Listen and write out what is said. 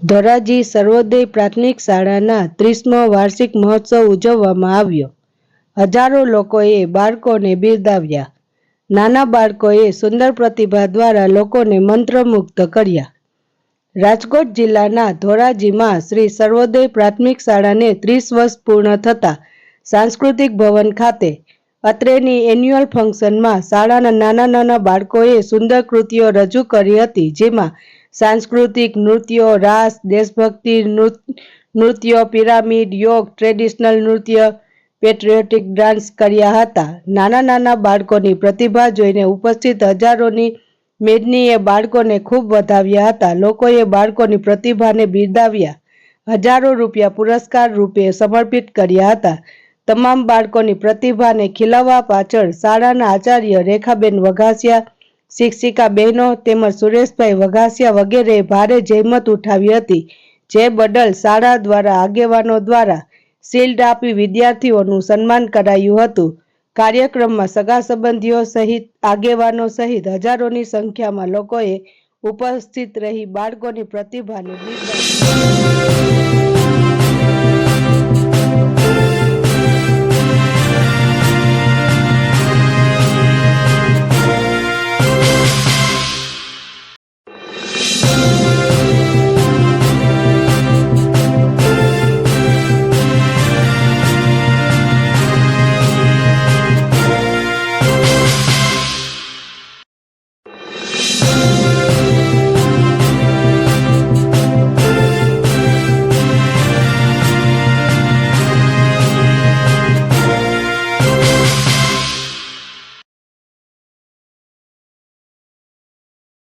ધોરાજી સર્વોદય પ્રાથમિક શાળાના 30મો વાર્ષિક મહોત્સવ ઉજવવામાં આવ્યો. હજારો લોકોએ બાળકોને બિરદાવ્યા. નાના બાળકોએ સુંદર પ્રતિભા દ્વારા લોકોને મંત્રમુગ્ધ કર્યા. રાજકોટ જિલ્લાના ધોરાજીમાં શ્રી સર્વોદય પ્રાથમિક શાળાને 30 વર્ષ પૂર્ણ થતા સાંસ્કૃતિક ભવન ખાતે અત્રેની એન્યુઅલ ફંક્શનમાં શાળાના નાના બાળકોએ સુંદર કૃતિઓ રજૂ કરી હતી, જેમાં સાંસ્કૃતિક નૃત્યો, રાસ, દેશભક્તિ નૃત્યો, પિરામિડ, યોગ, ટ્રેડિશનલ નૃત્ય, પેટ્રિયોટિક ડાન્સ કર્યા હતા. નાના બાળકોની પ્રતિભા જોઈને ઉપસ્થિત હજારોની મેદનીએ બાળકોને ખૂબ વધાવ્યા હતા. લોકોએ બાળકોની પ્રતિભાને બિરદાવ્યા. હજારો રૂપિયા પુરસ્કાર રૂપે સમર્પિત કર્યા હતા. તમામ બાળકોની પ્રતિભાને ખીલવવા પાછળ શાળાના આચાર્ય રેખાબેન વઘાસિયા, શિક્ષિકા બહેનો તેમજ સુરેશભાઈ વઘાસિયા વગેરેએ ભારે જહેમત ઉઠાવી હતી, જે બદલ શાળા દ્વારા આગેવાનો દ્વારા શિલ્ડ આપી વિદ્યાર્થીઓનું સન્માન કરાયું હતું. કાર્યક્રમમાં સગા સંબંધીઓ સહિત આગેવાનો સહિત હજારોની સંખ્યામાં લોકોએ ઉપસ્થિત રહી બાળકોની પ્રતિભાને બિરદાવી.